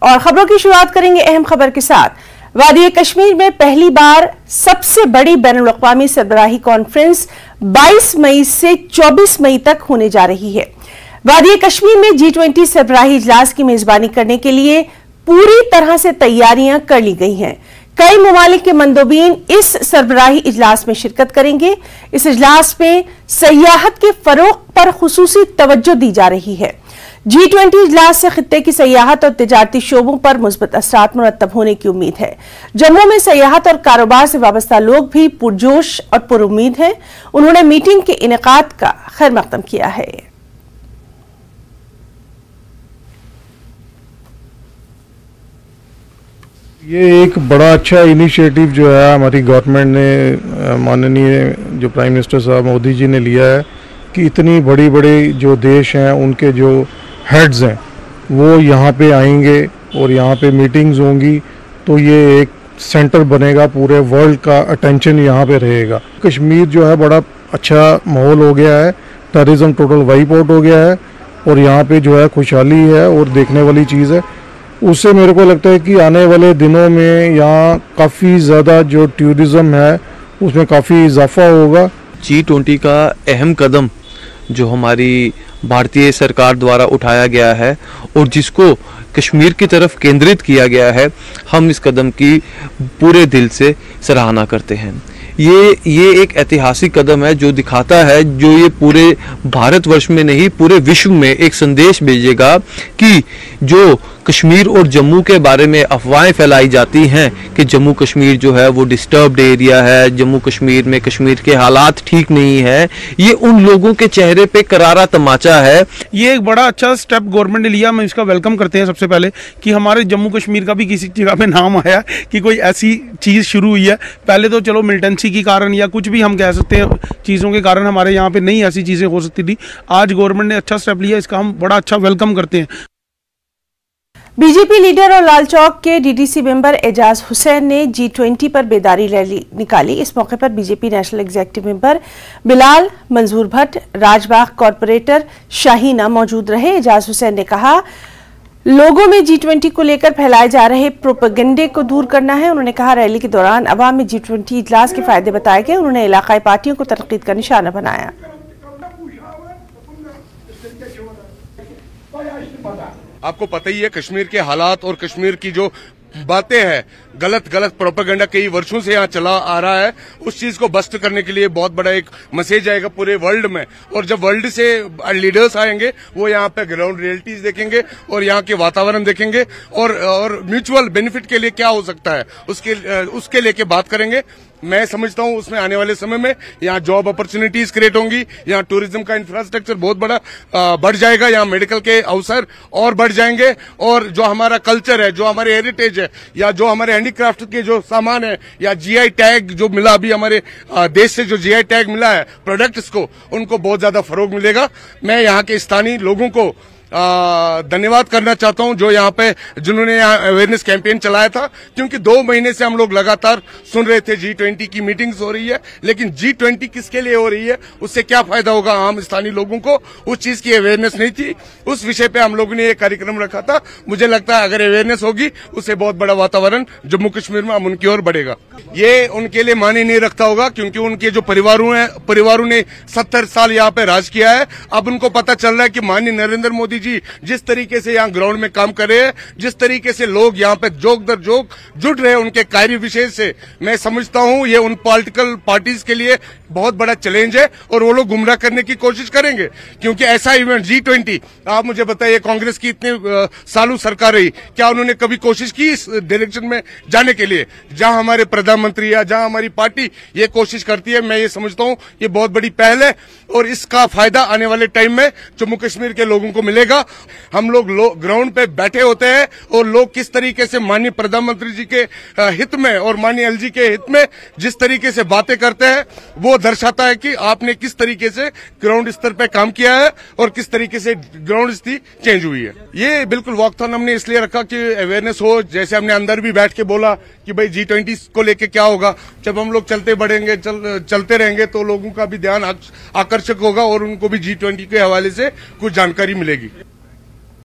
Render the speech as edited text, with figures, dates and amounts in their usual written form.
और खबरों की शुरुआत करेंगे अहम खबर के साथ। वादी कश्मीर में पहली बार सबसे बड़ी बैनुल-अक़वामी सरबराही कॉन्फ्रेंस 22 मई से 24 मई तक होने जा रही है। वादी कश्मीर में G20 सरबराही इजलास की मेजबानी करने के लिए पूरी तरह से तैयारियां कर ली गई हैं। कई ममालिक के मंदोबीन इस सरबराही इजलास में शिरकत करेंगे। इस इजलास में सयाहत के फरोग पर खुसूसी तवज्जो दी जा रही है। G20 इजलास से खित्ते की सयाहत और तिजारती शोबों पर मुस्बत असरात मुरत्तब होने की उम्मीद है। जम्मू में सयाहत और कारोबार से वाबस्ता लोग भी पुरजोश और पुरुम्मीद हैं। उन्होंने मीटिंग के इनेकाद का खैर मकदम किया है। ये एक बड़ा अच्छा इनिशिएटिव जो है हमारी गवर्नमेंट ने, माननीय जो प्राइम मिनिस्टर साहब मोदी जी ने लिया है कि इतनी बड़ी बड़ी जो देश हैं उनके जो हेड्स हैं वो यहाँ पे आएंगे और यहाँ पे मीटिंग्स होंगी, तो ये एक सेंटर बनेगा, पूरे वर्ल्ड का अटेंशन यहाँ पे रहेगा। कश्मीर जो है बड़ा अच्छा माहौल हो गया है, टेररिज्म टोटल वाइप आउट हो गया है और यहाँ पे जो है खुशहाली है और देखने वाली चीज़ है। उससे मेरे को लगता है कि आने वाले दिनों में यहाँ काफ़ी ज़्यादा जो टूरिज़्म है उसमें काफ़ी इजाफा होगा। G20 का अहम कदम जो हमारी भारतीय सरकार द्वारा उठाया गया है और जिसको कश्मीर की तरफ केंद्रित किया गया है, हम इस कदम की पूरे दिल से सराहना करते हैं। ये एक ऐतिहासिक कदम है जो दिखाता है, जो ये पूरे भारतवर्ष में नहीं पूरे विश्व में एक संदेश भेजेगा कि जो कश्मीर और जम्मू के बारे में अफवाहें फैलाई जाती हैं कि जम्मू कश्मीर जो है वो डिस्टर्ब्ड एरिया है, जम्मू कश्मीर में कश्मीर के हालात ठीक नहीं है, ये उन लोगों के चेहरे पे करारा तमाचा है। ये एक बड़ा अच्छा स्टेप गवर्नमेंट ने लिया, हम इसका वेलकम करते हैं। सबसे पहले कि हमारे जम्मू कश्मीर का भी किसी जगह पे नाम आया कि कोई ऐसी चीज़ शुरू हुई है। पहले तो चलो मिलिटेंसी के कारण या कुछ भी हम कह सकते हैं चीज़ों के कारण हमारे यहाँ पे नहीं ऐसी चीज़ें हो सकती थी। आज गवर्नमेंट ने अच्छा स्टेप लिया, इसका हम बड़ा अच्छा वेलकम करते हैं। बीजेपी लीडर और लालचौक के डीडीसी मेंबर एजाज हुसैन ने G20 पर बेदारी रैली निकाली। इस मौके पर BJP national executive member Bilal मंजूर भट्ट, राजबाग कॉरपोरेटर शाहीना मौजूद रहे। एजाज हुसैन ने कहा, लोगों में G20 को लेकर फैलाए जा रहे प्रोपेगेंडे को दूर करना है। उन्होंने कहा, रैली के दौरान अवाम में G20 इजलास के फायदे बताए गए। उन्होंने इलाकाई पार्टियों को तनकीद का निशाना बनाया। आपको पता ही है कश्मीर के हालात और कश्मीर की जो बातें हैं, गलत प्रोपेगेंडा कई वर्षों से यहाँ चला आ रहा है, उस चीज को बस्ट करने के लिए बहुत बड़ा एक मैसेज आएगा पूरे वर्ल्ड में। और जब वर्ल्ड से लीडर्स आएंगे वो यहाँ पे ग्राउंड रियलिटीज देखेंगे और यहाँ के वातावरण देखेंगे और म्यूचुअल बेनिफिट के लिए क्या हो सकता है उसके लेके बात करेंगे। मैं समझता हूँ उसमें आने वाले समय में यहाँ जॉब अपॉर्चुनिटीज क्रिएट होंगी, यहाँ टूरिज्म का इंफ्रास्ट्रक्चर बहुत बड़ा बढ़ जाएगा, यहाँ मेडिकल के अवसर और बढ़ जाएंगे और जो हमारा कल्चर है, जो हमारे हेरिटेज है या जो हमारे हैंडीक्राफ्ट के जो सामान है या GI टैग जो मिला अभी हमारे देश से जो GI टैग मिला है प्रोडक्ट्स को, उनको बहुत ज्यादा फरोग मिलेगा। मैं यहाँ के स्थानीय लोगों को धन्यवाद करना चाहता हूं जो यहाँ पे जिन्होंने यहाँ अवेयरनेस कैंपेन चलाया था, क्योंकि 2 महीने से हम लोग लगातार सुन रहे थे G20 की मीटिंग्स हो रही है, लेकिन G20 किसके लिए हो रही है, उससे क्या फायदा होगा आम स्थानीय लोगों को, उस चीज की अवेयरनेस नहीं थी। उस विषय पे हम लोगों ने ये कार्यक्रम रखा था। मुझे लगता है अगर अवेयरनेस होगी उससे बहुत बड़ा वातावरण जम्मू कश्मीर में उनकी ओर बढ़ेगा। ये उनके लिए मायने नहीं रखता होगा क्योंकि उनके जो परिवारों ने 70 साल यहाँ पे राज किया है। अब उनको पता चल रहा है कि माननीय नरेंद्र मोदी जी जिस तरीके से यहाँ ग्राउंड में काम कर रहे हैं, जिस तरीके से लोग यहाँ पे जोक दर जोक जुड़ रहे हैं उनके कार्य विशेष से, मैं समझता हूँ ये उन पॉलिटिकल पार्टीज के लिए बहुत बड़ा चैलेंज है और वो लोग गुमराह करने की कोशिश करेंगे। क्योंकि ऐसा इवेंट G20, आप मुझे बताइए, कांग्रेस की इतने सालों सरकार रही, क्या उन्होंने कभी कोशिश की इस डायरेक्शन में जाने के लिए? जहां हमारे प्रधानमंत्री या जहां हमारी पार्टी ये कोशिश करती है, मैं ये समझता हूँ ये बहुत बड़ी पहल है और इसका फायदा आने वाले टाइम में जम्मू कश्मीर के लोगों को मिलेगा। हम लोग ग्राउंड पे बैठे होते हैं और लोग किस तरीके से माननीय प्रधानमंत्री जी के हित में और माननीय LG के हित में जिस तरीके से बातें करते हैं, वो दर्शाता है कि आपने किस तरीके से ग्राउंड स्तर पे काम किया है और किस तरीके से ग्राउंड स्थिति चेंज हुई है। ये बिल्कुल वॉकथॉन हमने इसलिए रखा कि अवेयरनेस हो। जैसे हमने अंदर भी बैठ के बोला कि भाई G20 को लेके क्या होगा, जब हम लोग चलते रहेंगे तो लोगों का भी ध्यान आकर्षक होगा और उनको भी G20 के हवाले से कुछ जानकारी मिलेगी।